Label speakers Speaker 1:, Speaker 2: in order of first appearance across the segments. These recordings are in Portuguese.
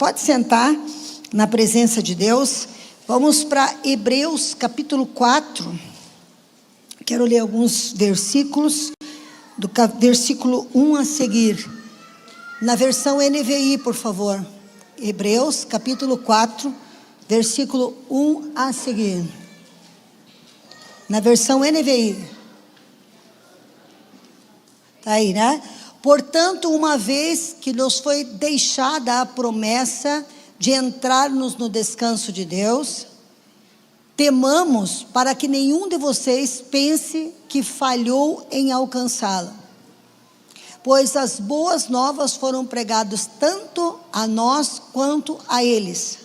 Speaker 1: pode sentar na presença de Deus. Vamos para Hebreus capítulo 4. Quero ler alguns versículos, do versículo 1 a seguir. Na versão NVI, por favor. Hebreus capítulo 4, versículo 1 a seguir. Na versão NVI. Está aí, né? Portanto, uma vez que nos foi deixada a promessa de entrarmos no descanso de Deus, temamos para que nenhum de vocês pense que falhou em alcançá-la. Pois as boas novas foram pregadas tanto a nós quanto a eles.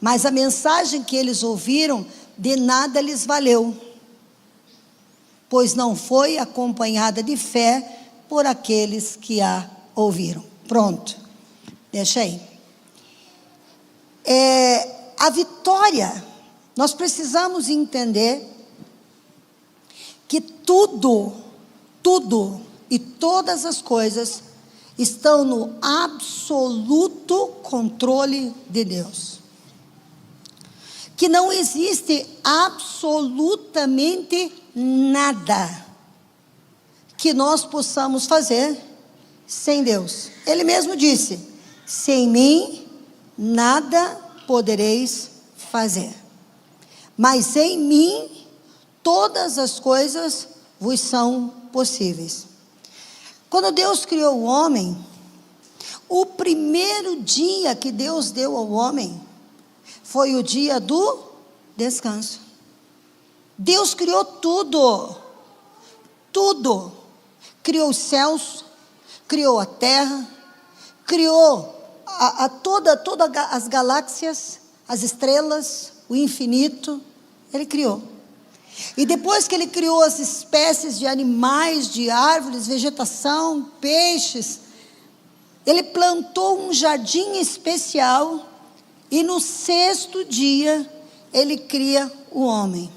Speaker 1: Mas a mensagem que eles ouviram de nada lhes valeu, pois não foi acompanhada de fé por aqueles que a ouviram. Pronto, deixa aí. A vitória, nós precisamos entender que tudo e todas as coisas estão no absoluto controle de Deus. Que não existe absolutamente nada que nós possamos fazer sem Deus. Ele mesmo disse: sem mim nada podereis fazer, mas em mim todas as coisas vos são possíveis. Quando Deus criou o homem, o primeiro dia que Deus deu ao homem foi o dia do descanso. Deus criou tudo, criou os céus, criou a terra, criou todas as galáxias, as estrelas, o infinito, Ele criou. E depois que Ele criou as espécies de animais, de árvores, vegetação, peixes, Ele plantou um jardim especial, e no sexto dia Ele cria o homem.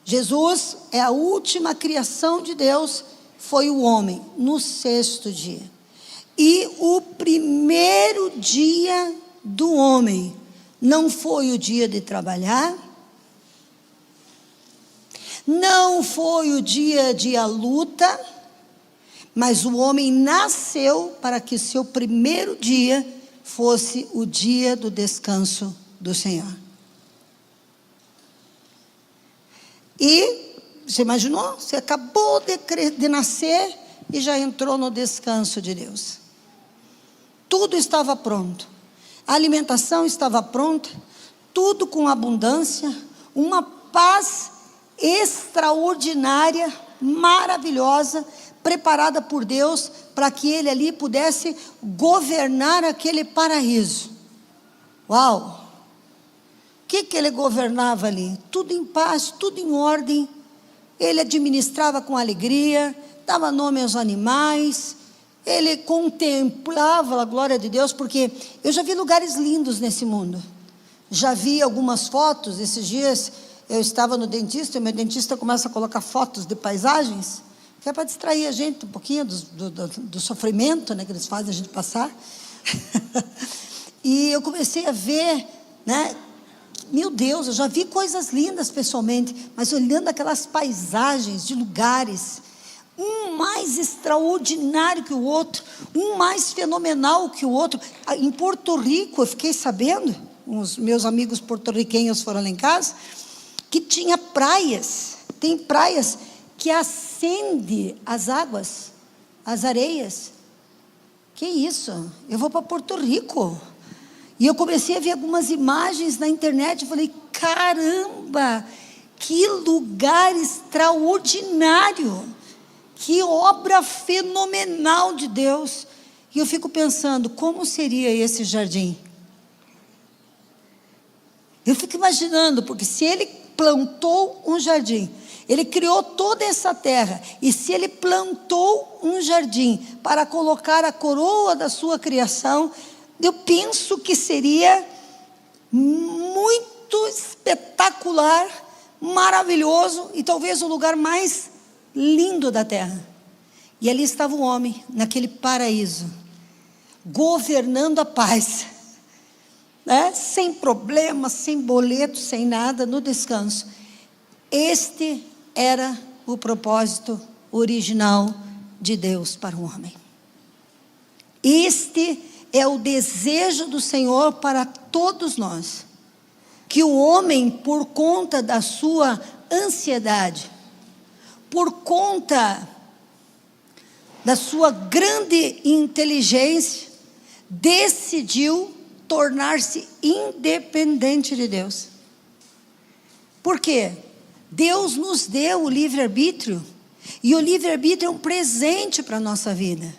Speaker 1: Jesus é a última criação de Deus, foi o homem, no sexto dia. E o primeiro dia do homem não foi o dia de trabalhar, não foi o dia de a luta, mas o homem nasceu para que o seu primeiro dia fosse o dia do descanso do Senhor. E você imaginou? Você acabou de nascer e já entrou no descanso de Deus. Tudo estava pronto. A alimentação estava pronta, tudo com abundância, uma paz extraordinária, maravilhosa, preparada por Deus para que Ele ali pudesse governar aquele paraíso. Uau! O que Ele governava ali? Tudo em paz, tudo em ordem. Ele administrava com alegria, dava nome aos animais, Ele contemplava a glória de Deus, porque eu já vi lugares lindos nesse mundo. Já vi algumas fotos. Esses dias eu estava no dentista, e meu dentista começa a colocar fotos de paisagens, que é para distrair a gente um pouquinho do sofrimento, né, que eles fazem a gente passar. E eu comecei a ver, né, meu Deus, eu já vi coisas lindas pessoalmente, mas olhando aquelas paisagens de lugares, um mais extraordinário que o outro, um mais fenomenal que o outro. Em Porto Rico, eu fiquei sabendo, os meus amigos porto-riquenhos foram lá em casa, que tinha praias, tem praias que acende as águas, as areias. Que isso? Eu vou para Porto Rico. E eu comecei a ver algumas imagens na internet, eu falei: caramba, que lugar extraordinário, que obra fenomenal de Deus. E eu fico pensando, como seria esse jardim? Eu fico imaginando, porque se Ele plantou um jardim, Ele criou toda essa terra, e se Ele plantou um jardim para colocar a coroa da sua criação, eu penso que seria muito espetacular, maravilhoso, e talvez o lugar mais lindo da terra. E ali estava o homem, naquele paraíso. governando a paz, né? Sem problemas, sem boleto, sem nada, no descanso. Este era o propósito original de Deus para o homem. Este é o desejo do Senhor para todos nós. Que o homem, por conta da sua ansiedade, por conta da sua grande inteligência, decidiu tornar-se independente de Deus. Por quê? Deus nos deu o livre-arbítrio, e o livre-arbítrio é um presente para a nossa vida,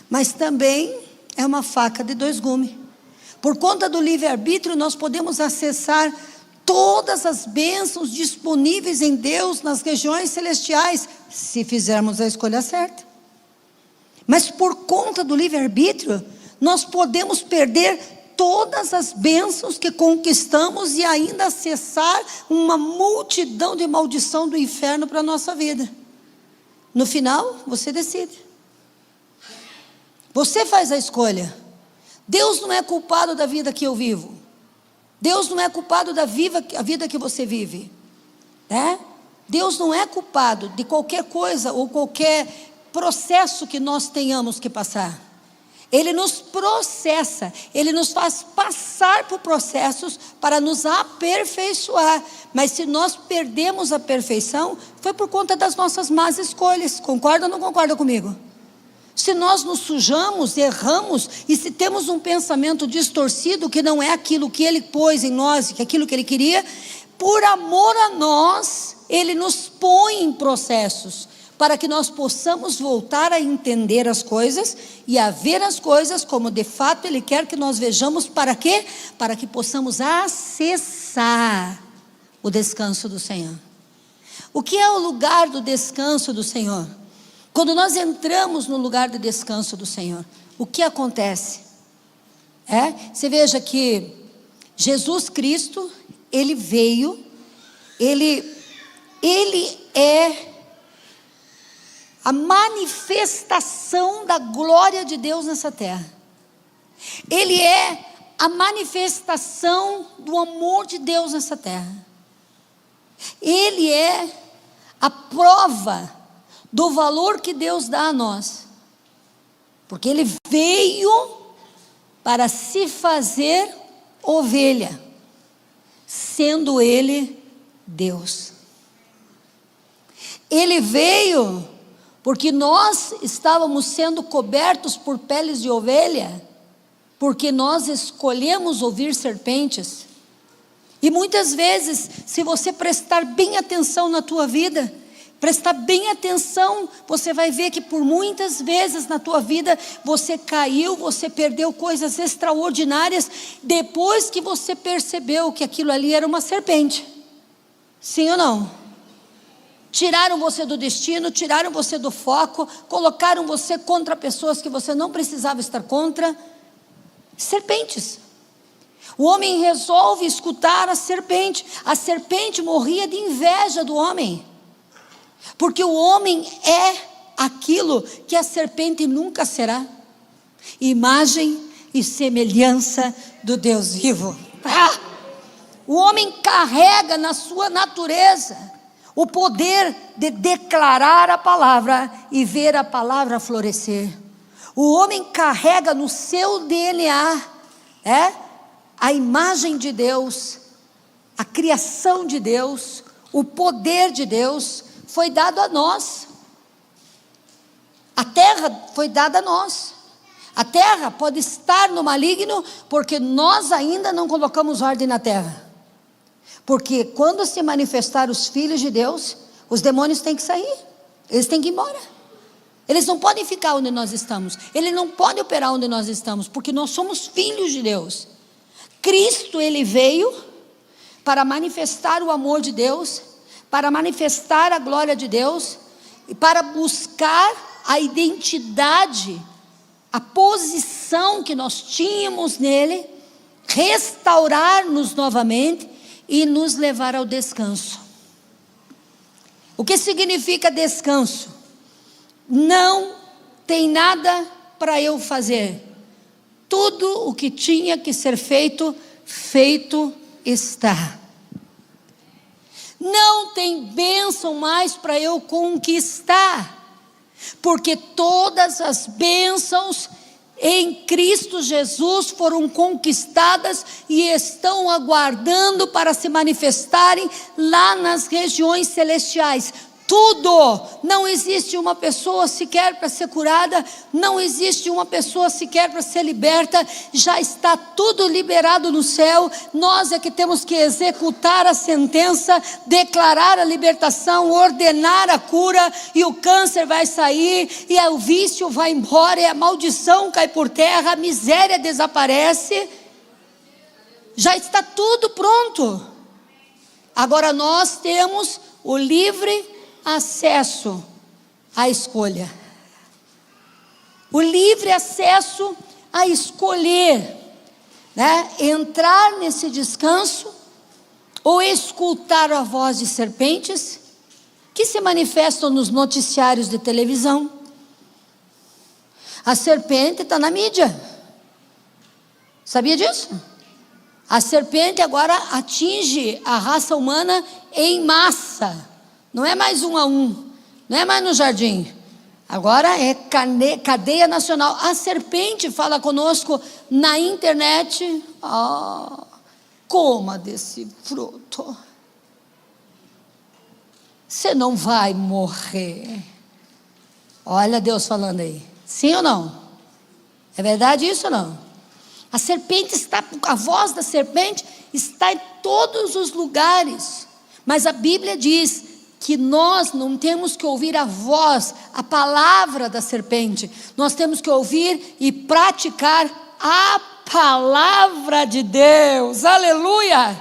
Speaker 1: mas também é uma faca de dois gumes. Por conta do livre-arbítrio, nós podemos acessar todas as bênçãos disponíveis em Deus nas regiões celestiais, se fizermos a escolha certa. Mas por conta do livre-arbítrio, nós podemos perder todas as bênçãos que conquistamos e ainda acessar uma multidão de maldição do inferno para a nossa vida. No final, você decide. Você faz a escolha. Deus não é culpado da vida que eu vivo. Deus não é culpado da vida que você vive, né? Deus não é culpado de qualquer coisa ou qualquer processo que nós tenhamos que passar. Ele nos processa, Ele nos faz passar por processos para nos aperfeiçoar. Mas se nós perdemos a perfeição, foi por conta das nossas más escolhas. Concorda ou não concorda comigo? Se nós nos sujamos, erramos, e se temos um pensamento distorcido, que não é aquilo que Ele pôs em nós, que é aquilo que Ele queria, por amor a nós, Ele nos põe em processos, para que nós possamos voltar a entender as coisas, e a ver as coisas como de fato Ele quer que nós vejamos. Para quê? Para que possamos acessar o descanso do Senhor. O que é o lugar do descanso do Senhor? Quando nós entramos no lugar de descanso do Senhor, o que acontece? Você veja que Jesus Cristo, Ele veio, Ele é a manifestação da glória de Deus nessa terra. Ele é a manifestação do amor de Deus nessa terra. Ele é a prova do valor que Deus dá a nós, porque Ele veio para se fazer ovelha, sendo Ele Deus. Ele veio porque nós estávamos sendo cobertos por peles de ovelha, porque nós escolhemos ouvir serpentes. E muitas vezes, se você prestar bem atenção na tua vida, prestar bem atenção, você vai ver que por muitas vezes na tua vida, você caiu, você perdeu coisas extraordinárias, depois que você percebeu que aquilo ali era uma serpente. Sim ou não? Tiraram você do destino, tiraram você do foco, colocaram você contra pessoas que você não precisava estar contra. Serpentes. O homem resolve escutar a serpente morria de inveja do homem, porque o homem é aquilo que a serpente nunca será: imagem e semelhança do Deus vivo. O homem carrega na sua natureza o poder de declarar a palavra e ver a palavra florescer. O homem carrega no seu DNA a imagem de Deus, a criação de Deus, o poder de Deus foi dado a nós. A terra foi dada a nós. A terra pode estar no maligno, porque nós ainda não colocamos ordem na terra. Porque quando se manifestar os filhos de Deus, os demônios têm que sair, eles têm que ir embora. Eles não podem ficar onde nós estamos, ele não pode operar onde nós estamos, porque nós somos filhos de Deus. Cristo, Ele veio para manifestar o amor de Deus, para manifestar a glória de Deus, e para buscar a identidade, a posição que nós tínhamos nele, restaurar-nos novamente e nos levar ao descanso. O que significa descanso? Não tem nada para eu fazer, tudo o que tinha que ser feito, feito está. Não tem bênção mais para eu conquistar, porque todas as bênçãos em Cristo Jesus foram conquistadas e estão aguardando para se manifestarem lá nas regiões celestiais. Tudo, não existe uma pessoa sequer para ser curada, não existe uma pessoa sequer para ser liberta, já está tudo liberado no céu. Nós é que temos que executar a sentença, declarar a libertação, ordenar a cura, e o câncer vai sair, e o vício vai embora, e a maldição cai por terra, a miséria desaparece. Já está tudo pronto. Agora nós temos o livre acesso à escolha, o livre acesso a escolher, né? Entrar nesse descanso ou escutar a voz de serpentes que se manifestam nos noticiários de televisão. A serpente está na mídia, sabia disso? A serpente agora atinge a raça humana em massa. Não é mais 1 a 1, não é mais no jardim, agora é cadeia nacional. A serpente fala conosco na internet: coma desse fruto, você não vai morrer. Olha Deus falando aí, sim ou não? É verdade isso ou não? A serpente está, a voz da serpente está em todos os lugares, mas a Bíblia diz que nós não temos que ouvir a voz, a palavra da serpente, nós temos que ouvir e praticar a palavra de Deus. Aleluia!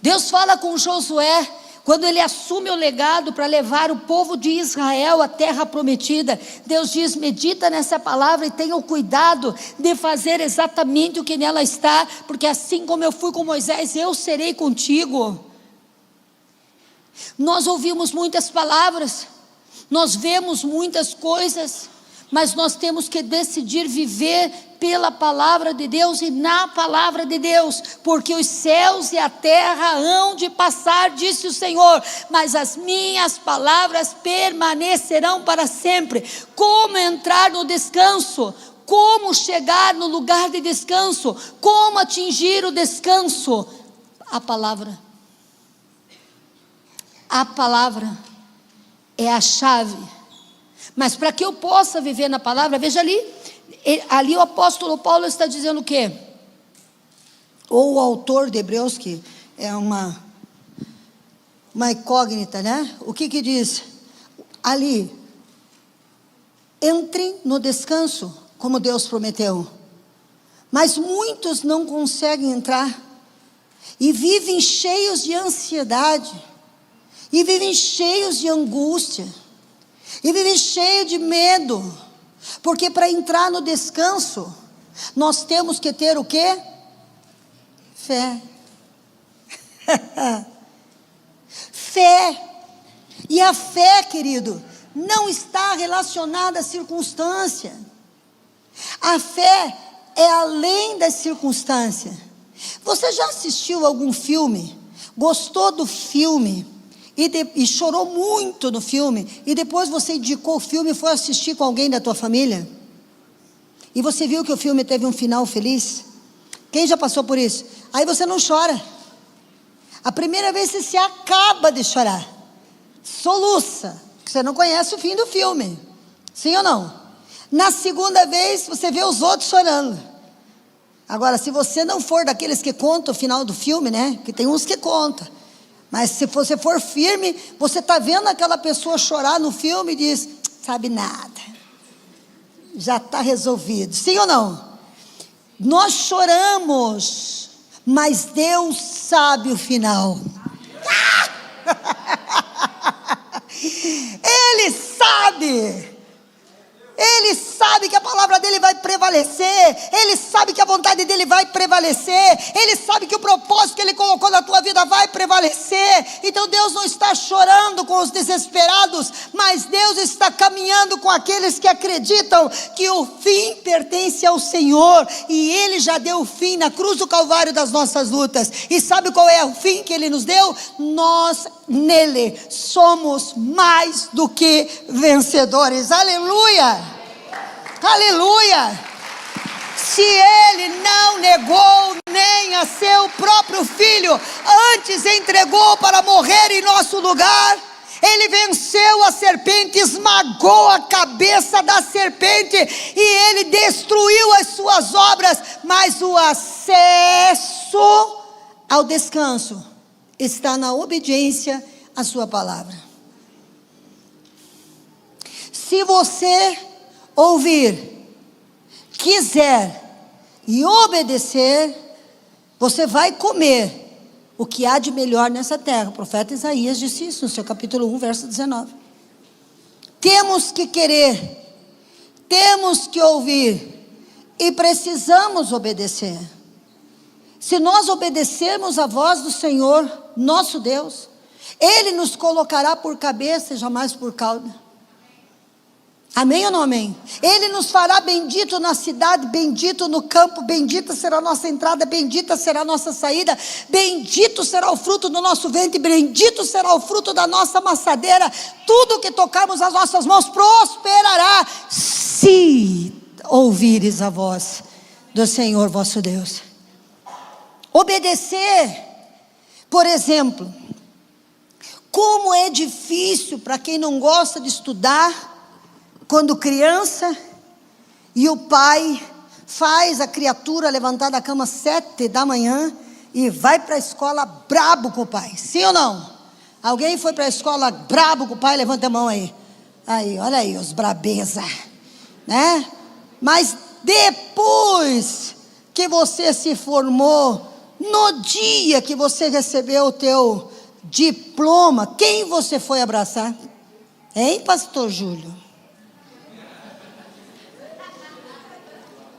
Speaker 1: Deus fala com Josué, quando ele assume o legado para levar o povo de Israel à terra prometida. Deus diz: medita nessa palavra e tenha o cuidado de fazer exatamente o que nela está, porque assim como eu fui com Moisés, eu serei contigo. Nós ouvimos muitas palavras, nós vemos muitas coisas, mas nós temos que decidir viver pela palavra de Deus e na palavra de Deus, porque os céus e a terra hão de passar, disse o Senhor, mas as minhas palavras permanecerão para sempre. Como entrar no descanso? Como chegar no lugar de descanso? Como atingir o descanso? A palavra. A palavra é a chave. Mas para que eu possa viver na palavra, veja ali o apóstolo Paulo está dizendo o quê? Ou o autor de Hebreus, que é uma incógnita, né? O que diz? Ali, entrem no descanso, como Deus prometeu. Mas muitos não conseguem entrar, e vivem cheios de ansiedade, e vivem cheios de angústia, e vivem cheios de medo, porque para entrar no descanso, nós temos que ter o quê? Fé. Fé. E a fé, querido, não está relacionada à circunstância. A fé é além da circunstância. Você já assistiu algum filme? Gostou do filme? E chorou muito no filme, e depois você indicou o filme e foi assistir com alguém da tua família, e você viu que o filme teve um final feliz? Quem já passou por isso? Aí você não chora. A primeira vez você se acaba de chorar, soluça, porque você não conhece o fim do filme, sim ou não? Na segunda vez você vê os outros chorando. Agora, se você não for daqueles que contam o final do filme, né? Que tem uns que contam, mas se você for firme, você está vendo aquela pessoa chorar no filme e diz: sabe nada, já está resolvido, sim ou não? Nós choramos, mas Deus sabe o final. Ele sabe sabe que a palavra dele vai prevalecer, ele sabe que a vontade dele vai prevalecer, ele sabe que o propósito que ele colocou na tua vida vai prevalecer. Então Deus não está chorando com os desesperados, mas Deus está caminhando com aqueles que acreditam que o fim pertence ao Senhor, e ele já deu o fim na cruz do Calvário das nossas lutas. E sabe qual é o fim que ele nos deu? Nós nele somos mais do que vencedores. Aleluia! Aleluia! Se ele não negou nem a seu próprio filho, antes entregou para morrer em nosso lugar, ele venceu a serpente, esmagou a cabeça da serpente e ele destruiu as suas obras. Mas o acesso ao descanso está na obediência à sua palavra. Se você ouvir, quiser e obedecer, você vai comer o que há de melhor nessa terra. O profeta Isaías disse isso no seu capítulo 1, verso 19. Temos que querer, temos que ouvir e precisamos obedecer. Se nós obedecermos a voz do Senhor, nosso Deus, ele nos colocará por cabeça e jamais por cauda. Amém ou não amém? Ele nos fará bendito na cidade, bendito no campo, bendita será a nossa entrada, bendita será a nossa saída, bendito será o fruto do nosso ventre, bendito será o fruto da nossa amassadeira. Tudo que tocarmos as nossas mãos prosperará, se ouvires a voz do Senhor vosso Deus. Obedecer, por exemplo, como é difícil para quem não gosta de estudar, quando criança, e o pai faz a criatura levantar da cama 7 da manhã e vai para a escola brabo com o pai, sim ou não? Alguém foi para a escola brabo com o pai? Levanta a mão aí. Aí, olha aí os brabeza, né? Mas depois que você se formou, no dia que você recebeu o teu diploma, quem você foi abraçar? Hein, pastor Júlio?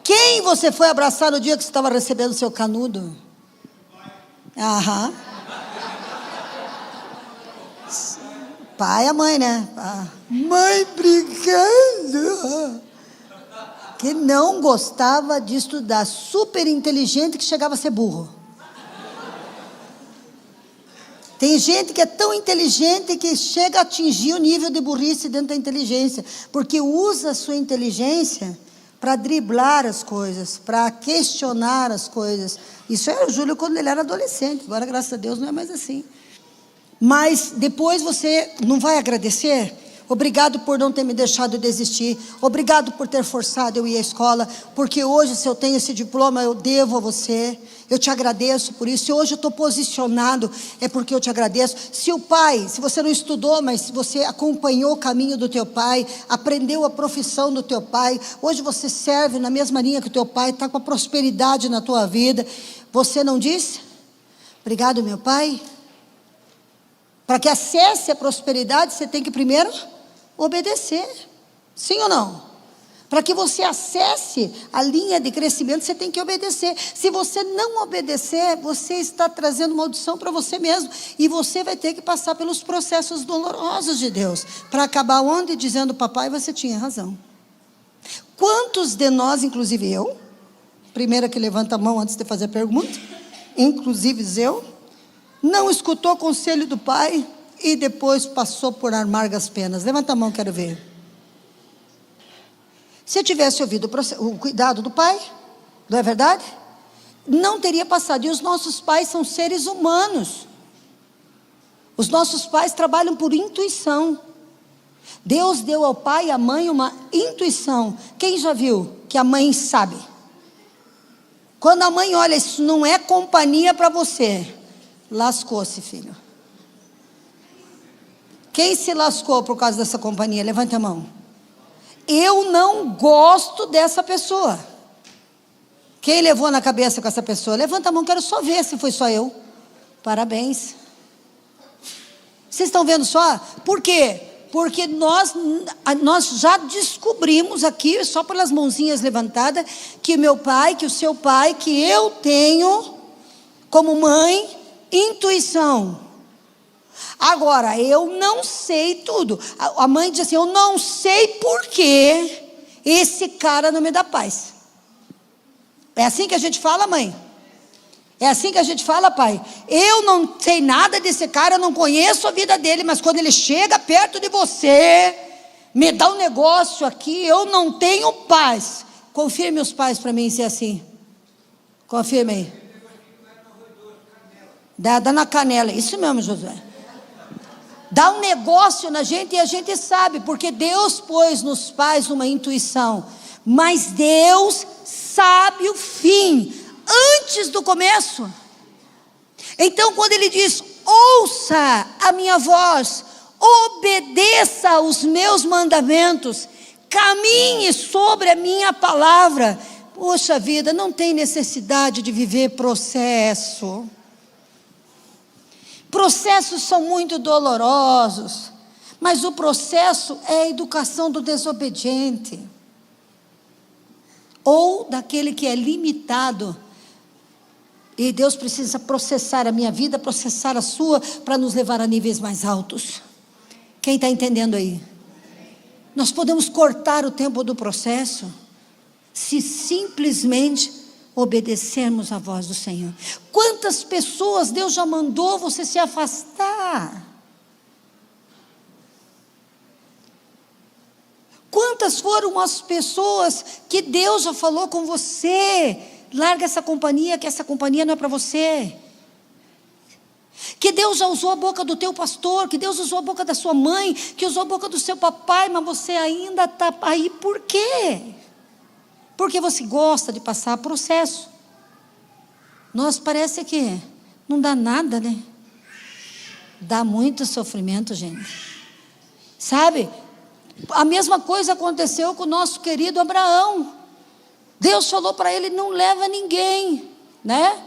Speaker 1: Quem você foi abraçar no dia que você estava recebendo o seu canudo? Aham. Pai e a mãe, né? Mãe, brincando. Que não gostava de estudar, super inteligente que chegava a ser burro. Tem gente que é tão inteligente que chega a atingir o nível de burrice dentro da inteligência, porque usa a sua inteligência para driblar as coisas, para questionar as coisas. Isso era o Júlio quando ele era adolescente, agora graças a Deus não é mais assim. Mas depois você não vai agradecer? Obrigado por não ter me deixado desistir, obrigado por ter forçado eu ir à escola, porque hoje se eu tenho esse diploma eu devo a você, eu te agradeço por isso. Se hoje eu estou posicionado é porque eu te agradeço. Se o pai, se você não estudou, mas se você acompanhou o caminho do teu pai, aprendeu a profissão do teu pai, hoje você serve na mesma linha que o teu pai, está com a prosperidade na tua vida, você não disse? Obrigado meu pai. Para que acesse a prosperidade você tem que primeiro obedecer, sim ou não? Para que você acesse a linha de crescimento, você tem que obedecer. Se você não obedecer, você está trazendo maldição para você mesmo, e você vai ter que passar pelos processos dolorosos de Deus, para acabar onde? Dizendo, papai, você tinha razão. Quantos de nós, inclusive eu, primeira que levanta a mão antes de fazer a pergunta, inclusive eu, não escutou o conselho do pai, e depois passou por amargas penas? Levanta a mão, quero ver. Se eu tivesse ouvido o cuidado do pai, não é verdade? Não teria passado. E os nossos pais são seres humanos. Os nossos pais trabalham por intuição. Deus deu ao pai e à mãe uma intuição. Quem já viu que a mãe sabe? Quando a mãe olha, isso não é companhia para você, lascou-se, filho. Quem se lascou por causa dessa companhia? Levanta a mão. Eu não gosto dessa pessoa. Quem levou na cabeça com essa pessoa? Levanta a mão, quero só ver se foi só eu. Parabéns. Vocês estão vendo só? Por quê? Porque nós já descobrimos aqui, só pelas mãozinhas levantadas, que meu pai, que o seu pai, que eu tenho, como mãe, intuição. Agora, eu não sei tudo. A mãe diz assim: eu não sei por que esse cara não me dá paz. É assim que a gente fala, mãe? É assim que a gente fala, pai? Eu não sei nada desse cara, eu não conheço a vida dele, mas quando ele chega perto de você, me dá um negócio aqui, eu não tenho paz. Confirme os pais para mim se é assim. Confirme aí. Dá na canela, isso mesmo, Josué. Dá um negócio na gente e a gente sabe, porque Deus pôs nos pais uma intuição, mas Deus sabe o fim, antes do começo. Então quando ele diz: ouça a minha voz, obedeça os meus mandamentos, caminhe sobre a minha palavra. Poxa vida, não tem necessidade de viver processo. Processos são muito dolorosos, mas o processo é a educação do desobediente, ou daquele que é limitado. E Deus precisa processar a minha vida, processar a sua, para nos levar a níveis mais altos. Quem está entendendo aí? Nós podemos cortar o tempo do processo, se simplesmente obedecermos a voz do Senhor. Quantas pessoas Deus já mandou você se afastar? Quantas foram as pessoas que Deus já falou com você: larga essa companhia, que essa companhia não é para você. Que Deus já usou a boca do teu pastor, que Deus usou a boca da sua mãe, que usou a boca do seu papai, mas você ainda está aí. Por quê? Porque você gosta de passar processo. Nós parece que não dá nada, né? Dá muito sofrimento, gente. Sabe? A mesma coisa aconteceu com o nosso querido Abraão. Deus falou para ele: não leva ninguém, né?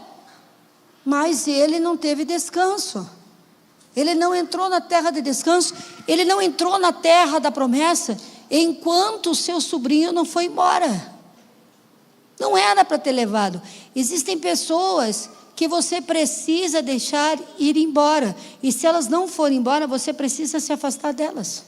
Speaker 1: Mas ele não teve descanso. Ele não entrou na terra de descanso. Ele não entrou na terra da promessa enquanto o seu sobrinho não foi embora. Não era para ter levado. Existem pessoas que você precisa deixar ir embora, e se elas não forem embora, você precisa se afastar delas,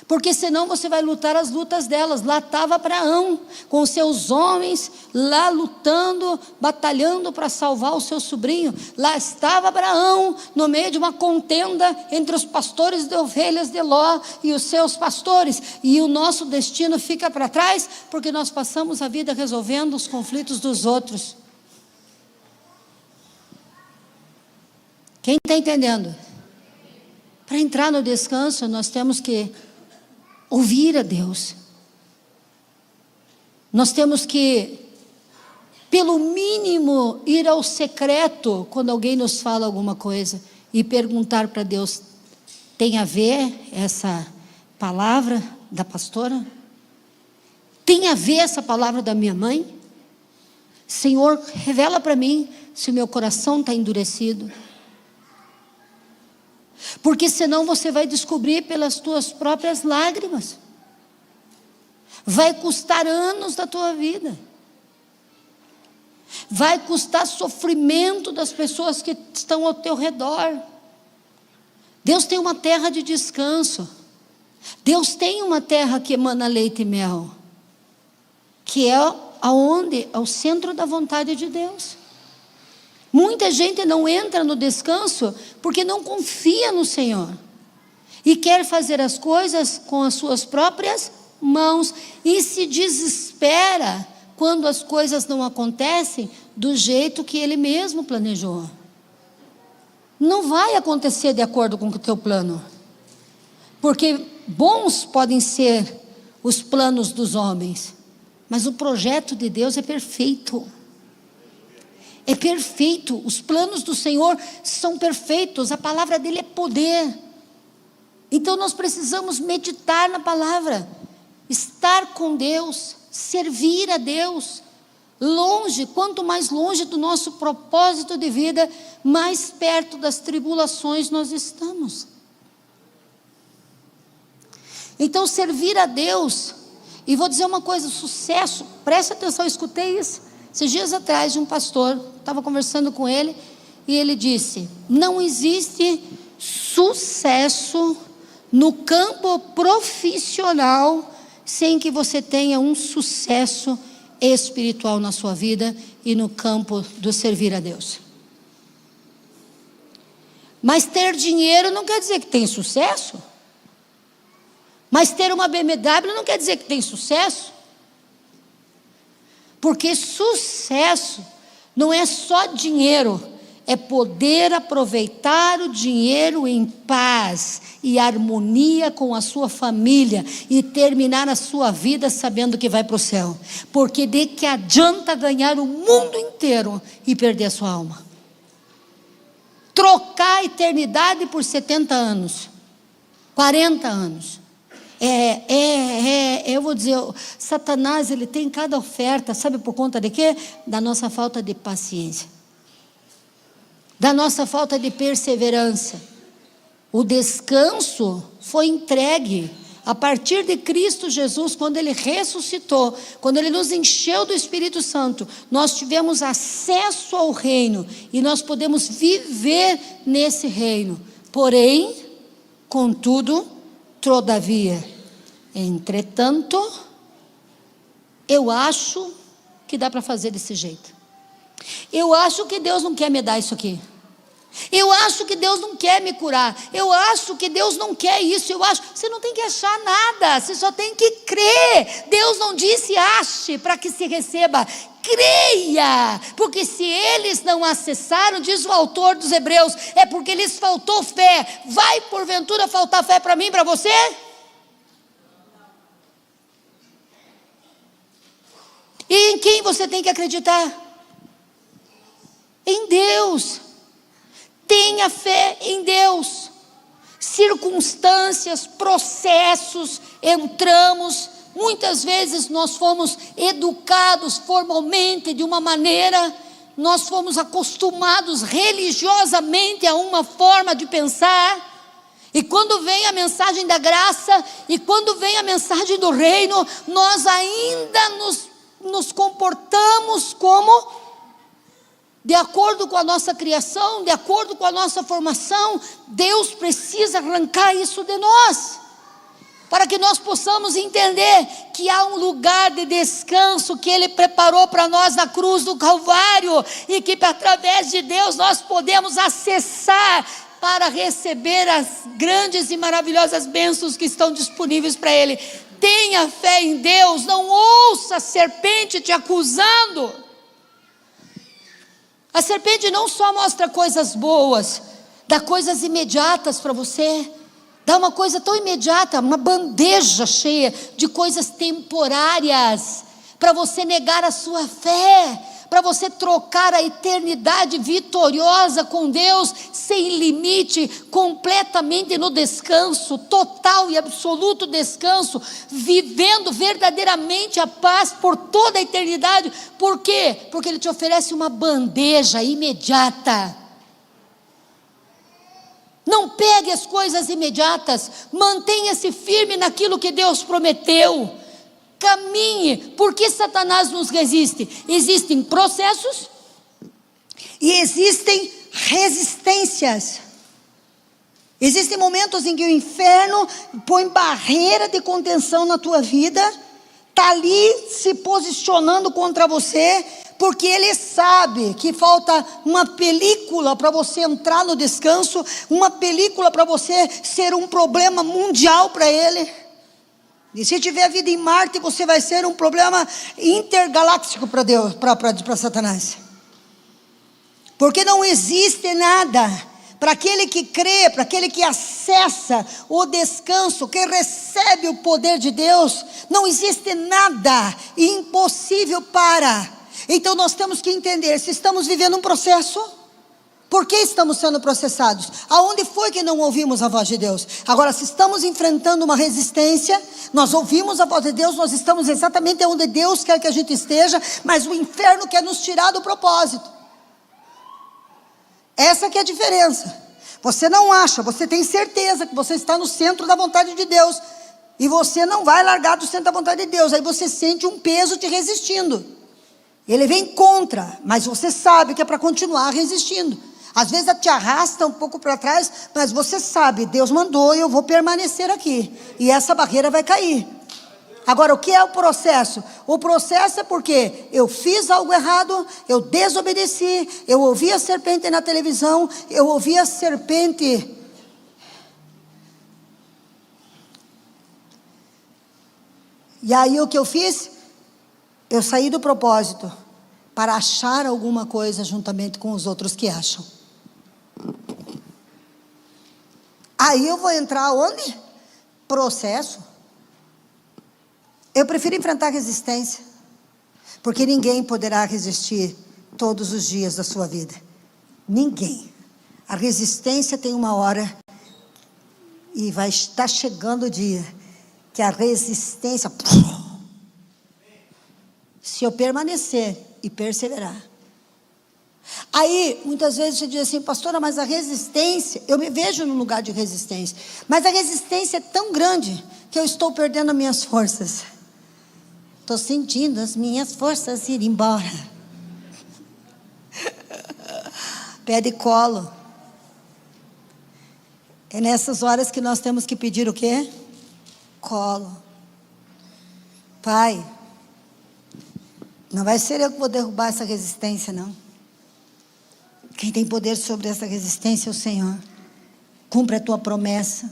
Speaker 1: porque senão você vai lutar as lutas delas. Lá estava Abraão, com os seus homens, lá lutando, batalhando para salvar o seu sobrinho. Lá estava Abraão, no meio de uma contenda entre os pastores de ovelhas de Ló e os seus pastores. E o nosso destino fica para trás, porque nós passamos a vida resolvendo os conflitos dos outros. Quem está entendendo? Para entrar no descanso, nós temos que ouvir a Deus. Nós temos que, pelo mínimo, ir ao secreto quando alguém nos fala alguma coisa e perguntar para Deus: tem a ver essa palavra da pastora? Tem a ver essa palavra da minha mãe? Senhor, revela para mim se o meu coração está endurecido. Porque senão você vai descobrir pelas tuas próprias lágrimas. Vai custar anos da tua vida. Vai custar sofrimento das pessoas que estão ao teu redor. Deus tem uma terra de descanso. Deus tem uma terra que emana leite e mel, que é aonde? Ao centro da vontade de Deus. Muita gente não entra no descanso porque não confia no Senhor e quer fazer as coisas com as suas próprias mãos e se desespera quando as coisas não acontecem do jeito que ele mesmo planejou. Não vai acontecer de acordo com o teu plano, porque bons podem ser os planos dos homens, mas o projeto de Deus é perfeito. É perfeito. Os planos do Senhor são perfeitos. A palavra dele é poder. Então nós precisamos meditar na palavra, estar com Deus, servir a Deus. Longe, quanto mais longe do nosso propósito de vida, mais perto das tribulações nós estamos. Então, servir a Deus, e vou dizer uma coisa, sucesso, preste atenção, eu escutei isso esses dias atrás de um pastor, estava conversando com ele, e ele disse: não existe sucesso no campo profissional sem que você tenha um sucesso espiritual na sua vida e no campo do servir a Deus. Mas ter dinheiro não quer dizer que tem sucesso. Mas ter uma BMW não quer dizer que tem sucesso. Porque sucesso não é só dinheiro, é poder aproveitar o dinheiro em paz e harmonia com a sua família e terminar a sua vida sabendo que vai para o céu. Porque de que adianta ganhar o mundo inteiro e perder a sua alma? Trocar a eternidade por 70 anos, 40 anos. Eu vou dizer, Satanás, ele tem cada oferta, sabe por conta de quê? Da nossa falta de paciência, da nossa falta de perseverança. O descanso foi entregue a partir de Cristo Jesus, quando Ele ressuscitou, quando Ele nos encheu do Espírito Santo, nós tivemos acesso ao reino, e nós podemos viver nesse reino. Porém, contudo, todavia, entretanto, eu acho que dá para fazer desse jeito. Eu acho que Deus não quer me dar isso aqui. Eu acho que Deus não quer me curar. Eu acho que Deus não quer isso. Você não tem que achar nada, você só tem que crer. Deus não disse ache para que se receba. Creia, porque se eles não acessaram, diz o autor dos Hebreus, é porque lhes faltou fé. Vai porventura faltar fé para mim, para você? E em quem você tem que acreditar? Em Deus. Tenha fé em Deus. Circunstâncias, processos, entramos. Muitas vezes nós fomos educados formalmente de uma maneira, nós fomos acostumados religiosamente a uma forma de pensar. E quando vem a mensagem da graça, e quando vem a mensagem do reino, nós ainda nos comportamos como de acordo com a nossa criação, de acordo com a nossa formação. Deus precisa arrancar isso de nós, para que nós possamos entender que há um lugar de descanso que Ele preparou para nós na cruz do Calvário, e que através de Deus nós podemos acessar para receber as grandes e maravilhosas bênçãos que estão disponíveis para Ele. Tenha fé em Deus, não ouça a serpente te acusando. A serpente não só mostra coisas boas, dá coisas imediatas para você, dá uma coisa tão imediata, uma bandeja cheia de coisas temporárias, para você negar a sua fé, para você trocar a eternidade vitoriosa com Deus, sem limite, completamente no descanso, total e absoluto descanso, vivendo verdadeiramente a paz por toda a eternidade. Por quê? Porque Ele te oferece uma bandeja imediata. Não pegue as coisas imediatas, mantenha-se firme naquilo que Deus prometeu. Caminhe. Por que Satanás nos resiste? Existem processos e existem resistências. Existem momentos em que o inferno põe barreira de contenção na tua vida, está ali se posicionando contra você, porque ele sabe que falta uma película para você entrar no descanso, uma película para você ser um problema mundial para ele. E se tiver vida em Marte, você vai ser um problema intergaláctico para Deus, para Satanás. Porque não existe nada para aquele que crê, para aquele que acessa o descanso, que recebe o poder de Deus. Não existe nada impossível para. Então nós temos que entender, se estamos vivendo um processo, por que estamos sendo processados? Aonde foi que não ouvimos a voz de Deus? Agora, se estamos enfrentando uma resistência, nós ouvimos a voz de Deus, nós estamos exatamente onde Deus quer que a gente esteja, mas o inferno quer nos tirar do propósito. Essa que é a diferença. Você não acha, você tem certeza que você está no centro da vontade de Deus, E você não vai largar do centro da vontade de Deus. Aí você sente um peso te resistindo. Ele vem contra, mas você sabe que é para continuar resistindo. Às vezes te arrasta um pouco para trás, mas você sabe, Deus mandou e eu vou permanecer aqui. E essa barreira vai cair. Agora, o que é o processo? O processo é porque eu fiz algo errado, eu desobedeci, eu ouvi a serpente na televisão, eu ouvi a serpente. E aí o que eu fiz? Eu saí do propósito para achar alguma coisa juntamente com os outros que acham. Aí eu vou entrar onde? Processo. Eu prefiro enfrentar a resistência, porque ninguém poderá resistir todos os dias da sua vida. Ninguém. A resistência tem uma hora, e vai estar chegando o dia, que a resistência, se eu permanecer e perseverar. Aí, muitas vezes você diz assim, pastora, mas a resistência, eu me vejo num lugar de resistência, mas a resistência é tão grande, que eu estou perdendo as minhas forças. Estou sentindo as minhas forças ir embora. Pé de colo. É nessas horas que nós temos que pedir o quê? Colo. Pai, não vai ser eu que vou derrubar essa resistência, não. Quem tem poder sobre essa resistência é o Senhor. Cumpre a tua promessa.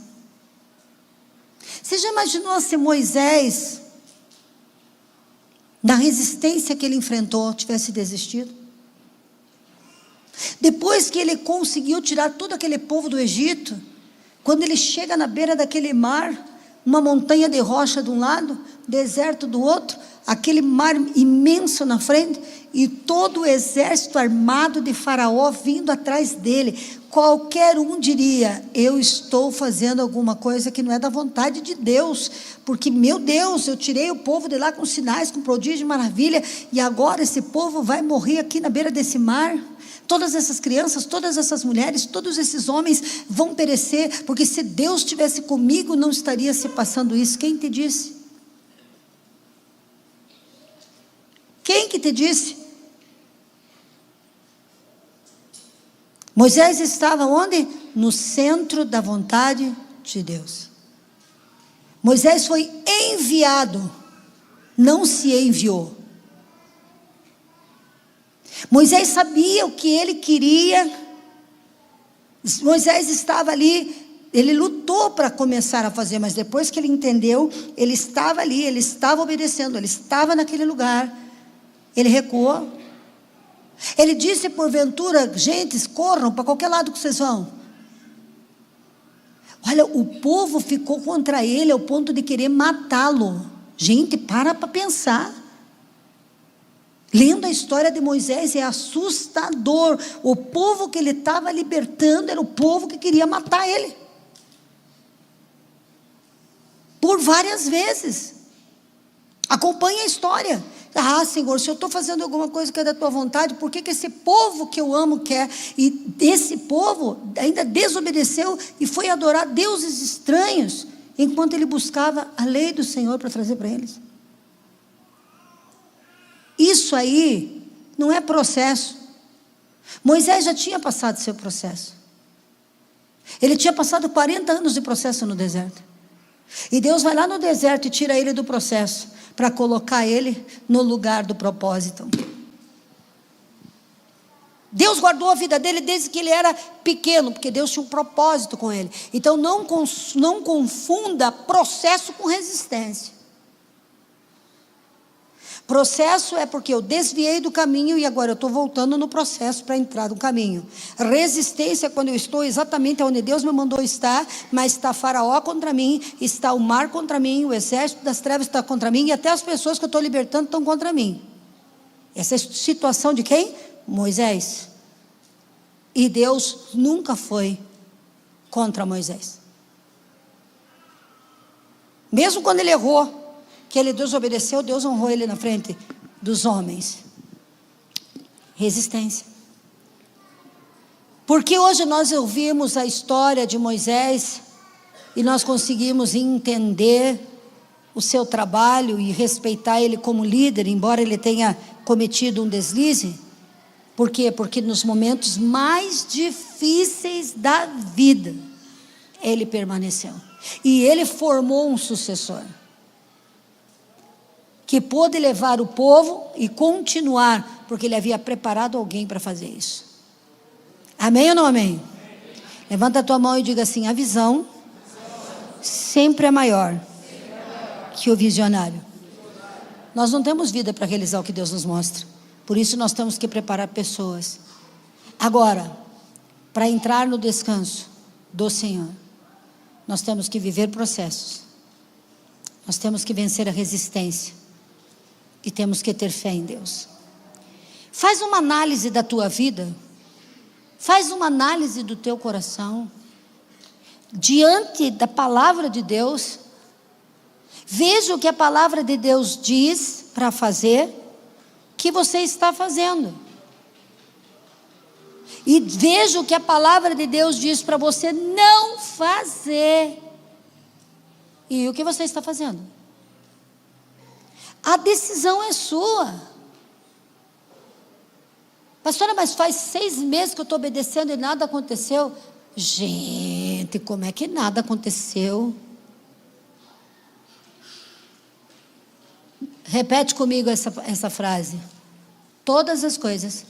Speaker 1: Você já imaginou se Moisés, na resistência que ele enfrentou, tivesse desistido? Depois que ele conseguiu tirar todo aquele povo do Egito, quando ele chega na beira daquele mar, uma montanha de rocha de um lado, deserto do outro, aquele mar imenso na frente, e todo o exército armado de Faraó vindo atrás dele, qualquer um diria, eu estou fazendo alguma coisa que não é da vontade de Deus, porque meu Deus, eu tirei o povo de lá com sinais, com prodígio e maravilha, e agora esse povo vai morrer aqui na beira desse mar, todas essas crianças, todas essas mulheres, todos esses homens vão perecer, porque se Deus estivesse comigo, não estaria se passando isso. Quem te disse? Quem que te disse? Moisés estava onde? No centro da vontade de Deus. Moisés foi enviado, não se enviou. Moisés sabia o que ele queria. Moisés estava ali, ele lutou para começar a fazer, mas depois que ele entendeu, ele estava ali, ele estava obedecendo, ele estava naquele lugar, ele recuou. Ele disse porventura, gente, corram para qualquer lado que vocês vão. Olha, o povo ficou contra ele ao ponto de querer matá-lo. Gente, para pensar. Lendo a história de Moisés é assustador. O povo que ele estava libertando era o povo que queria matar ele. Por várias vezes. Acompanhe a história. Ah, Senhor, se eu estou fazendo alguma coisa que é da tua vontade, por que esse povo que eu amo quer? E esse povo ainda desobedeceu e foi adorar deuses estranhos, enquanto ele buscava a lei do Senhor para trazer para eles. Isso aí não é processo. Moisés já tinha passado seu processo. Ele tinha passado 40 anos de processo no deserto. E Deus vai lá no deserto e tira ele do processo, para colocar ele no lugar do propósito. Deus guardou a vida dele desde que ele era pequeno, porque Deus tinha um propósito com ele. Então não confunda processo com resistência. Processo é porque eu desviei do caminho e agora eu estou voltando no processo para entrar no caminho. Resistência é quando eu estou exatamente onde Deus me mandou estar, mas está Faraó contra mim, está o mar contra mim, o exército das trevas está contra mim, e até as pessoas que eu estou libertando estão contra mim. Essa é a situação de quem? Moisés. E Deus nunca foi contra Moisés. Mesmo quando ele errou, que ele desobedeceu, Deus honrou ele na frente dos homens. Resistência. Porque hoje nós ouvimos a história de Moisés e nós conseguimos entender o seu trabalho e respeitar ele como líder, embora ele tenha cometido um deslize. Por quê? Porque nos momentos mais difíceis da vida, ele permaneceu. E ele formou um sucessor, que pôde levar o povo e continuar, porque ele havia preparado alguém para fazer isso. Amém ou não amém? Levanta a tua mão e diga assim: a visão sempre é maior que o visionário. Nós não temos vida para realizar o que Deus nos mostra. Por isso nós temos que preparar pessoas. Agora, para entrar no descanso do Senhor, nós temos que viver processos. Nós temos que vencer a resistência. E temos que ter fé em Deus. Faz uma análise da tua vida. Faz uma análise do teu coração. Diante da palavra de Deus. Veja o que a palavra de Deus diz para fazer. Que você está fazendo. E veja o que a palavra de Deus diz para você não fazer. E o que você está fazendo? A decisão é sua. Pastora, mas faz 6 meses que eu estou obedecendo e nada aconteceu. Gente, como é que nada aconteceu? Repete comigo essa frase. Todas as coisas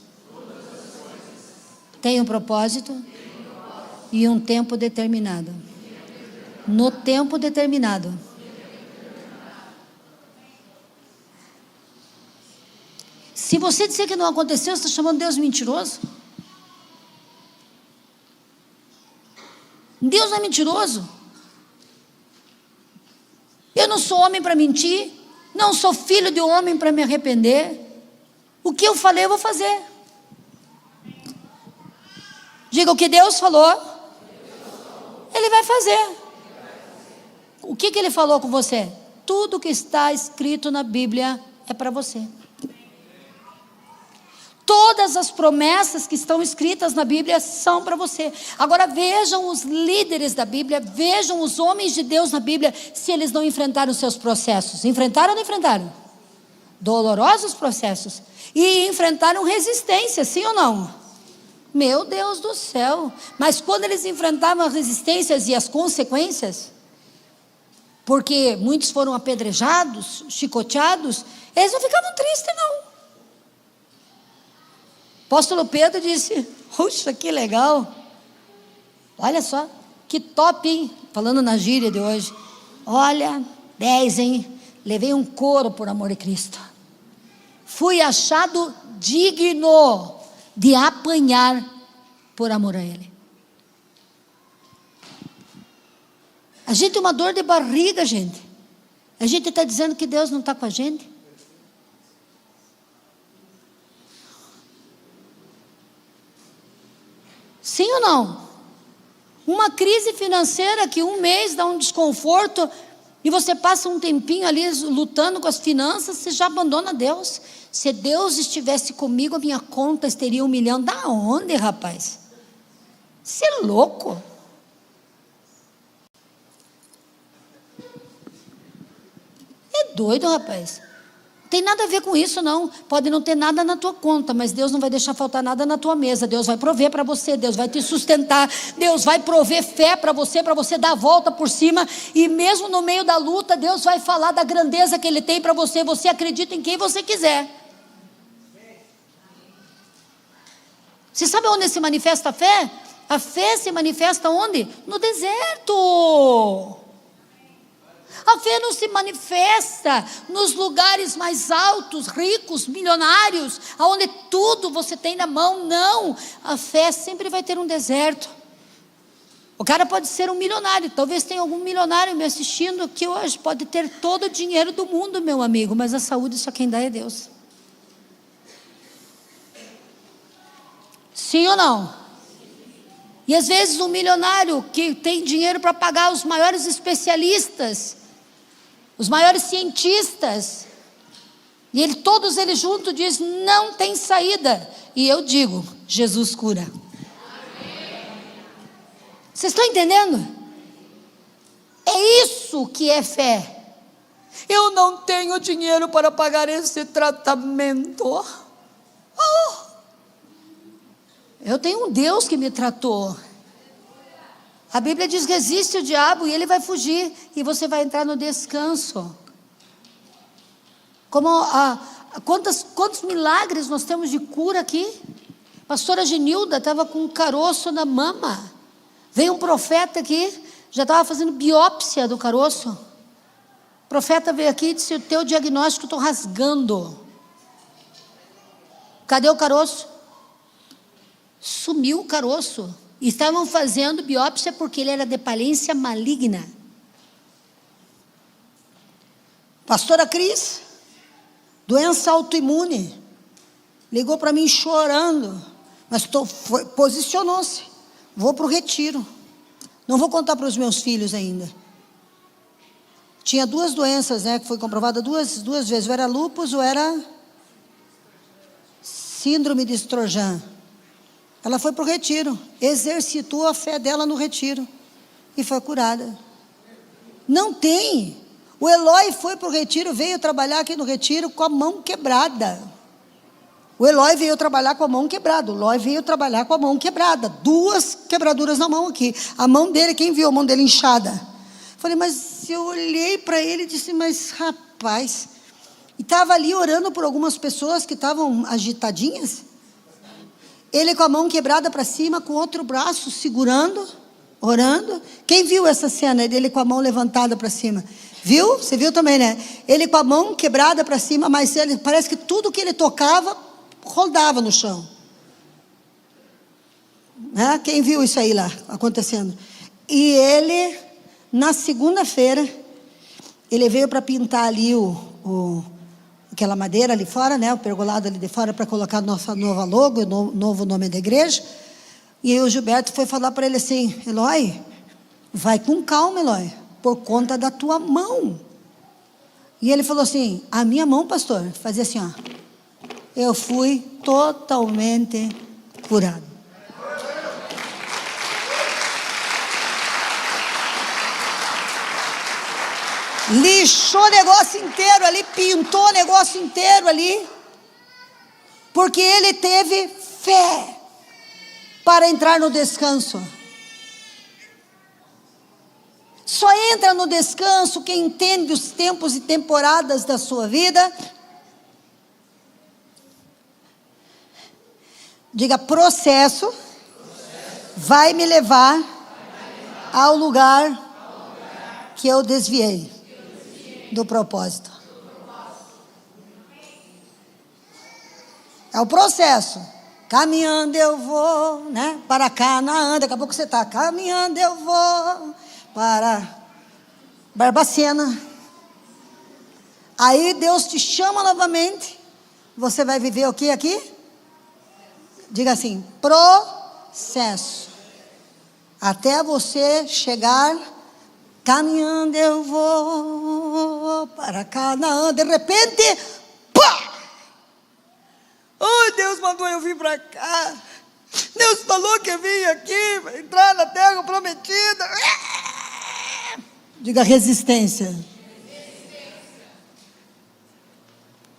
Speaker 1: têm um propósito e um tempo determinado. No tempo determinado. Se você disser que não aconteceu, você está chamando Deus mentiroso? Deus não é mentiroso. Eu não sou homem para mentir. Não sou filho de homem para me arrepender. O que eu falei, eu vou fazer. Diga: o que Deus falou, Ele vai fazer. O que Ele falou com você? Tudo que está escrito na Bíblia é para você. Todas as promessas que estão escritas na Bíblia são para você. Agora vejam os líderes da Bíblia, vejam os homens de Deus na Bíblia, se eles não enfrentaram seus processos. Enfrentaram ou não enfrentaram? Dolorosos processos. E enfrentaram resistência, sim ou não? Meu Deus do céu. Mas quando eles enfrentavam as resistências e as consequências, porque muitos foram apedrejados, chicoteados, eles não ficavam tristes não. Apóstolo Pedro disse: puxa, que legal. Olha só, que top, hein? Falando na gíria de hoje. Olha, 10, hein? Levei um couro por amor de Cristo. Fui achado digno de apanhar por amor a Ele. A gente tem uma dor de barriga, gente. A gente está dizendo que Deus não está com a gente. Sim ou não? Uma crise financeira que um mês dá um desconforto e você passa um tempinho ali lutando com as finanças, você já abandona Deus. Se Deus estivesse comigo, a minha conta teria 1 milhão. Da onde, rapaz? Você é louco? É doido, rapaz. Tem nada a ver com isso não. Pode não ter nada na tua conta, mas Deus não vai deixar faltar nada na tua mesa. Deus vai prover para você, Deus vai te sustentar, Deus vai prover fé para você dar a volta por cima. E mesmo no meio da luta, Deus vai falar da grandeza que Ele tem para você. Você acredita em quem você quiser. Você sabe onde se manifesta a fé? A fé se manifesta onde? No deserto. A fé não se manifesta nos lugares mais altos, ricos, milionários, onde tudo você tem na mão. Não, a fé sempre vai ter um deserto. O cara pode ser um milionário, talvez tenha algum milionário me assistindo aqui hoje, pode ter todo o dinheiro do mundo, meu amigo, mas a saúde só quem dá é Deus. Sim ou não? E às vezes um milionário que tem dinheiro para pagar os maiores especialistas, os maiores cientistas, e todos eles juntos dizem: não tem saída. E eu digo: Jesus cura. Amém. Vocês estão entendendo? É isso que é fé. Eu não tenho dinheiro para pagar esse tratamento. Oh, eu tenho um Deus que me tratou. A Bíblia diz que resiste o diabo e ele vai fugir. E você vai entrar no descanso. Quantos milagres nós temos de cura aqui? Pastora Genilda estava com um caroço na mama. Veio um profeta aqui, já estava fazendo biópsia do caroço. O profeta veio aqui e disse: o teu diagnóstico estou rasgando. Cadê o caroço? Sumiu o caroço. Estavam fazendo biópsia porque ele era de falência maligna. Pastora Cris, doença autoimune, ligou para mim chorando, mas posicionou-se. Vou para o retiro. Não vou contar para os meus filhos ainda. Tinha 2 doenças, que foi comprovada duas vezes. Ou era lúpus ou era síndrome de Sjögren. Ela foi para o retiro, exercitou a fé dela no retiro e foi curada. Não tem. O Eloy foi para o retiro, veio trabalhar aqui no retiro com a mão quebrada. O Eloy veio trabalhar com a mão quebrada. O Eloy veio trabalhar com a mão quebrada. 2 quebraduras na mão aqui. A mão dele, quem viu a mão dele inchada? Falei, mas eu olhei para ele e disse, mas rapaz. E estava ali orando por algumas pessoas que estavam agitadinhas. Ele com a mão quebrada para cima, com outro braço segurando, orando. Quem viu essa cena dele com a mão levantada para cima? Viu? Você viu também, né? Ele com a mão quebrada para cima, mas ele, parece que tudo que ele tocava, rodava no chão. Quem viu isso aí lá, acontecendo? E ele, na segunda-feira, ele veio para pintar ali aquela madeira ali fora, o pergolado ali de fora, para colocar nossa nova logo, o novo nome da igreja. E aí o Gilberto foi falar para ele assim: Eloy, vai com calma, Eloy, por conta da tua mão. E ele falou assim: a minha mão, pastor, fazia assim, ó. Eu fui totalmente curado. Lixou o negócio inteiro ali, pintou o negócio inteiro ali, porque ele teve fé para entrar no descanso. Só entra no descanso quem entende os tempos e temporadas da sua vida. Diga: processo vai me levar ao lugar que eu desviei do propósito. É o processo. Caminhando eu vou, para Canaã. Daqui a pouco você está caminhando eu vou para Barbacena. Aí Deus te chama novamente. Você vai viver o que aqui? Diga assim: processo. Até você chegar. Caminhando eu vou para Canaã. De repente, pá! Oh, Deus mandou eu vir para cá. Deus falou que eu vim aqui para entrar na terra prometida. Diga: resistência.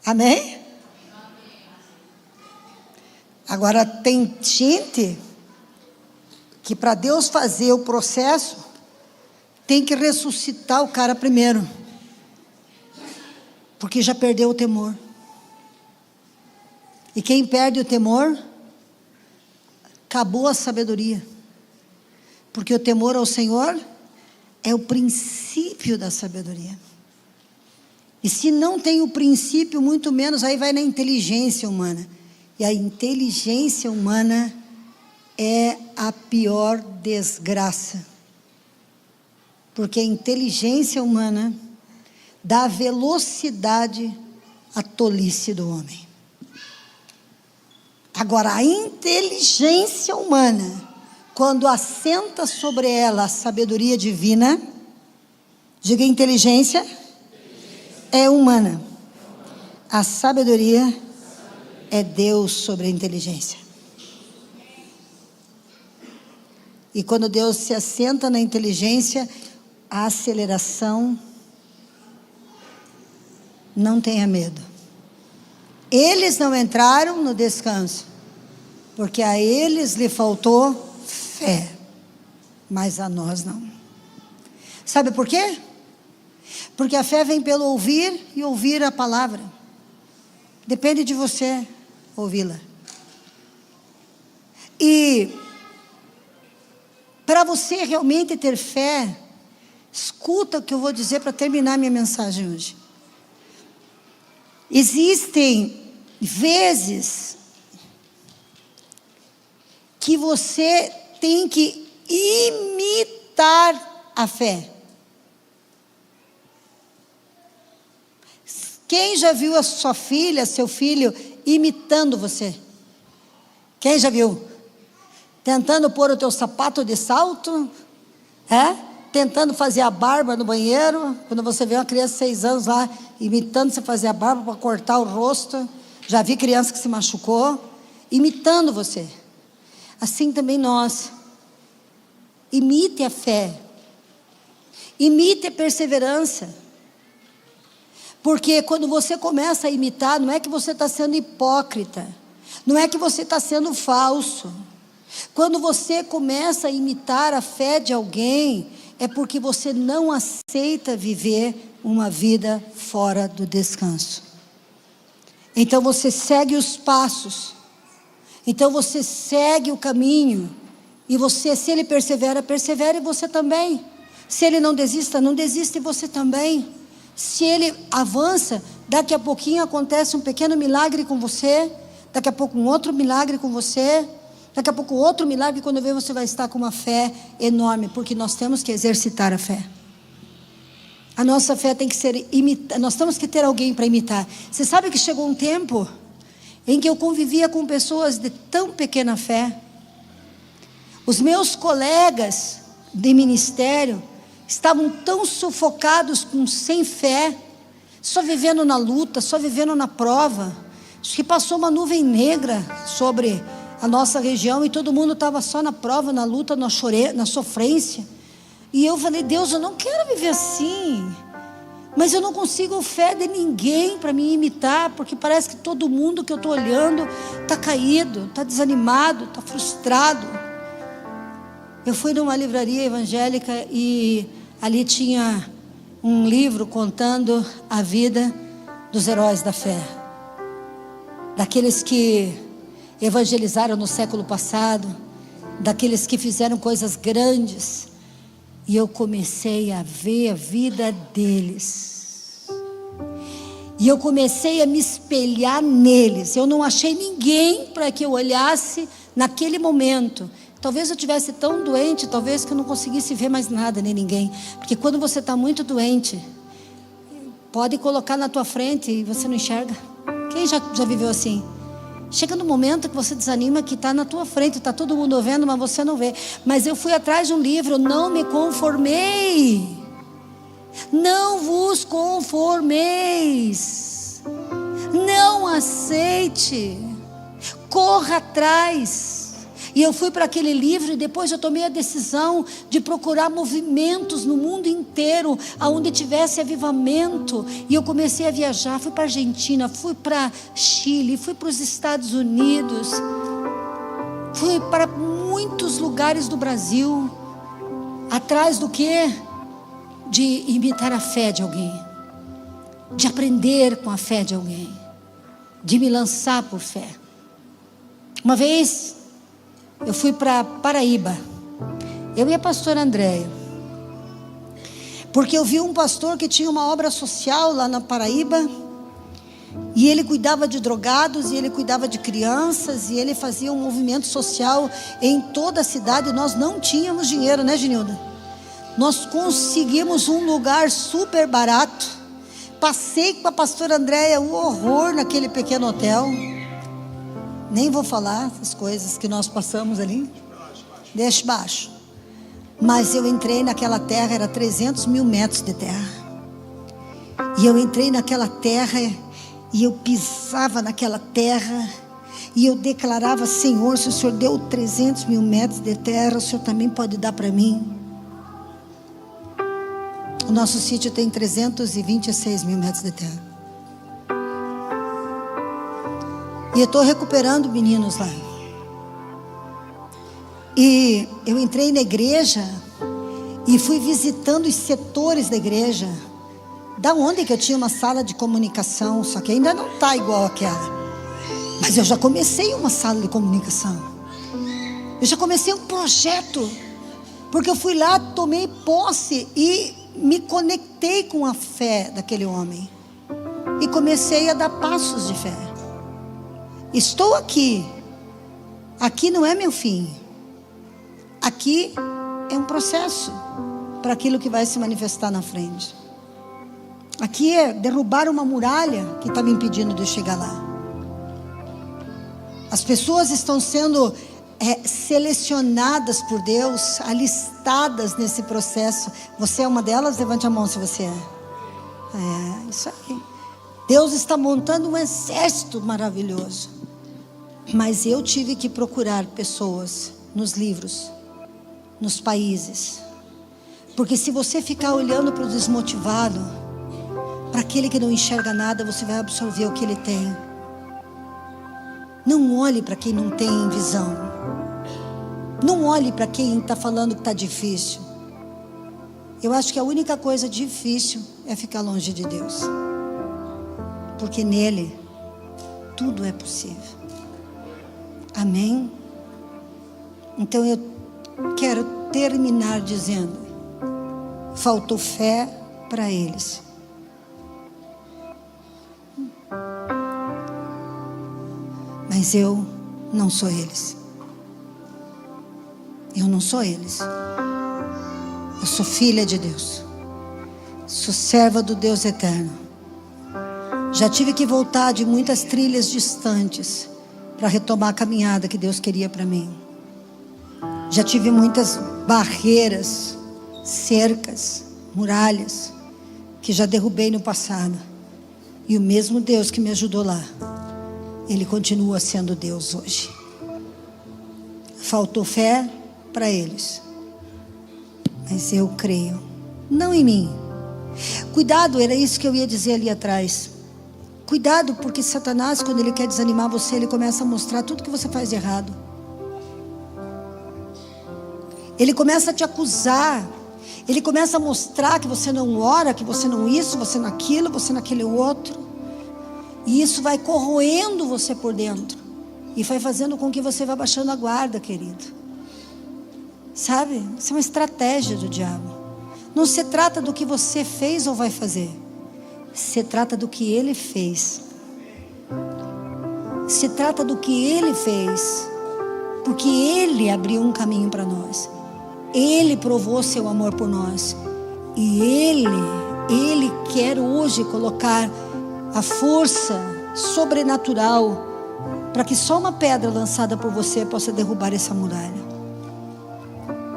Speaker 1: Amém? Agora tem gente que para Deus fazer o processo tem que ressuscitar o cara primeiro, porque já perdeu o temor. E quem perde o temor, acabou a sabedoria, porque o temor ao Senhor é o princípio da sabedoria. E se não tem o princípio, muito menos, aí vai na inteligência humana. E a inteligência humana é a pior desgraça. Porque a inteligência humana dá velocidade à tolice do homem. Agora, a inteligência humana, quando assenta sobre ela a sabedoria divina, diga: inteligência é humana. A sabedoria é Deus sobre a inteligência. E quando Deus se assenta na inteligência, a aceleração não tenha medo. Eles não entraram no descanso, porque a eles lhe faltou fé, mas a nós não. Sabe por quê? Porque a fé vem pelo ouvir e ouvir a palavra. Depende de você ouvi-la. E para você realmente ter fé, escuta o que eu vou dizer para terminar minha mensagem hoje. Existem vezes que você tem que imitar a fé. Quem já viu a sua filha, seu filho imitando você? Quem já viu? Tentando pôr o teu sapato de salto, tentando fazer a barba no banheiro. Quando você vê uma criança de 6 anos lá, imitando você fazer a barba para cortar o rosto. Já vi criança que se machucou, imitando você. Assim também nós. Imite a fé. Imite a perseverança. Porque quando você começa a imitar, não é que você está sendo hipócrita. Não é que você está sendo falso. Quando você começa a imitar a fé de alguém, é porque você não aceita viver uma vida fora do descanso. Então você segue os passos. Então você segue o caminho. E você, se ele persevera, persevere você também. Se ele não desista, não desista e você também. Se ele avança, daqui a pouquinho acontece um pequeno milagre com você. Daqui a pouco um outro milagre com você. Daqui a pouco outro milagre, quando vê você vai estar com uma fé enorme, porque nós temos que exercitar a fé. A nossa fé tem que ser imitada, nós temos que ter alguém para imitar. Você sabe que chegou um tempo em que eu convivia com pessoas de tão pequena fé. Os meus colegas de ministério estavam tão sufocados, sem fé, só vivendo na luta, só vivendo na prova. Acho que passou uma nuvem negra sobre a nossa região e todo mundo estava só na prova, na luta, na sofrência. E eu falei: Deus, eu não quero viver assim, mas eu não consigo fé de ninguém para me imitar, porque parece que todo mundo que eu estou olhando está caído, está desanimado, está frustrado. Eu fui numa livraria evangélica e ali tinha um livro contando a vida dos heróis da fé, daqueles que evangelizaram no século passado, daqueles que fizeram coisas grandes. E eu comecei a ver a vida deles, e eu comecei a me espelhar neles. Eu não achei ninguém para que eu olhasse naquele momento. Talvez eu estivesse tão doente, talvez que eu não conseguisse ver mais nada nem ninguém. Porque quando você está muito doente, pode colocar na tua frente e você não enxerga. Quem já viveu assim? Chega no momento que você desanima, que está na tua frente, está todo mundo vendo, mas você não vê. Mas eu fui atrás de um livro, não me conformei. Não vos conformeis. Não aceite. Corra atrás. E eu fui para aquele livro e depois eu tomei a decisão de procurar movimentos no mundo inteiro, aonde tivesse avivamento. E eu comecei a viajar, fui para a Argentina, fui para Chile, fui para os Estados Unidos, fui para muitos lugares do Brasil, atrás do quê? De imitar a fé de alguém, de aprender com a fé de alguém, de me lançar por fé. Uma vez eu fui para Paraíba, eu e a pastora Andréia, porque eu vi um pastor que tinha uma obra social lá na Paraíba, e ele cuidava de drogados, e ele cuidava de crianças, e ele fazia um movimento social em toda a cidade. Nós não tínhamos dinheiro, né, Genilda? Nós conseguimos um lugar super barato. Passei com a pastora Andréia o horror naquele pequeno hotel. Nem vou falar as coisas que nós passamos ali. Deixa baixo. Mas eu entrei naquela terra, era 300 mil metros de terra. E eu entrei naquela terra, e eu pisava naquela terra, e eu declarava: Senhor, se o Senhor deu 300 mil metros de terra, o Senhor também pode dar para mim. O nosso sítio tem 326 mil metros de terra. E eu estou recuperando meninos lá. E eu entrei na igreja e fui visitando os setores da igreja. Da onde que eu tinha uma sala de comunicação, só que ainda não está igual aquela. Mas eu já comecei uma sala de comunicação. Eu já comecei um projeto. Porque eu fui lá, tomei posse e me conectei com a fé daquele homem. E comecei a dar passos de fé. Estou aqui. Aqui não é meu fim. Aqui é um processo para aquilo que vai se manifestar na frente. Aqui é derrubar uma muralha que está me impedindo de chegar lá. As pessoas estão sendo selecionadas por Deus, alistadas nesse processo. Você é uma delas? Levante a mão se você é. Isso aí. Deus está montando um exército maravilhoso. Mas eu tive que procurar pessoas nos livros, nos países. Porque se você ficar olhando para o desmotivado, para aquele que não enxerga nada, você vai absorver o que ele tem. Não olhe para quem não tem visão. Não olhe para quem está falando que está difícil. Eu acho que a única coisa difícil é ficar longe de Deus. Porque nele tudo é possível. Amém? Então eu quero terminar dizendo: faltou fé para eles. Mas eu não sou eles. Eu não sou eles. Eu sou filha de Deus. Sou serva do Deus eterno. Já tive que voltar de muitas trilhas distantes para retomar a caminhada que Deus queria para mim. Já tive muitas barreiras, cercas, muralhas que já derrubei no passado. E o mesmo Deus que me ajudou lá, Ele continua sendo Deus hoje. Faltou fé para eles, mas eu creio, não em mim. Cuidado, era isso que eu ia dizer ali atrás. Cuidado, porque Satanás, quando ele quer desanimar você, ele começa a mostrar tudo que você faz de errado. Ele começa a te acusar. Ele começa a mostrar que você não ora, que você não isso, você naquilo, você naquele outro. E isso vai corroendo você por dentro. E vai fazendo com que você vá baixando a guarda, querido. Sabe? Isso é uma estratégia do diabo. Não se trata do que você fez ou vai fazer. Se trata do que ele fez. Se trata do que ele fez. Porque ele abriu um caminho para nós. Ele provou seu amor por nós. E ele quer hoje colocar a força sobrenatural para que só uma pedra lançada por você possa derrubar essa muralha.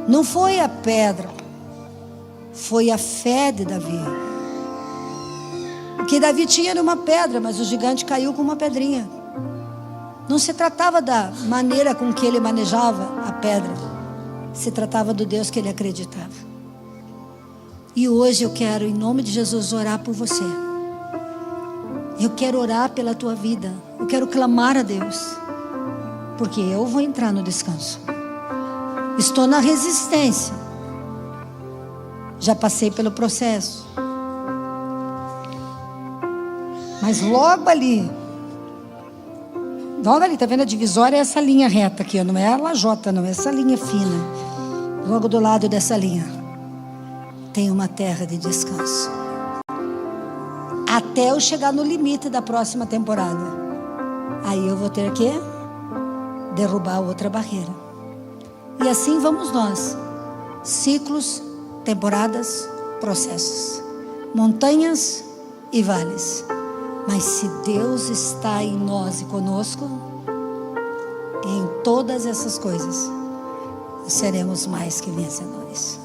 Speaker 1: Não foi a pedra, foi a fé de Davi. O que Davi tinha era uma pedra, mas o gigante caiu com uma pedrinha. Não se tratava da maneira com que ele manejava a pedra, se tratava do Deus que ele acreditava. E hoje eu quero, em nome de Jesus, orar por você. Eu quero orar pela tua vida. Eu quero clamar a Deus, porque eu vou entrar no descanso. Estou na resistência. Já passei pelo processo. Mas logo ali, tá vendo a divisória? É essa linha reta aqui, não é a lajota, não é essa linha fina. Logo do lado dessa linha tem uma terra de descanso. Até eu chegar no limite da próxima temporada. Aí eu vou ter que derrubar outra barreira. E assim vamos nós. Ciclos, temporadas, processos. Montanhas e vales. Mas se Deus está em nós e conosco, em todas essas coisas, seremos mais que vencedores.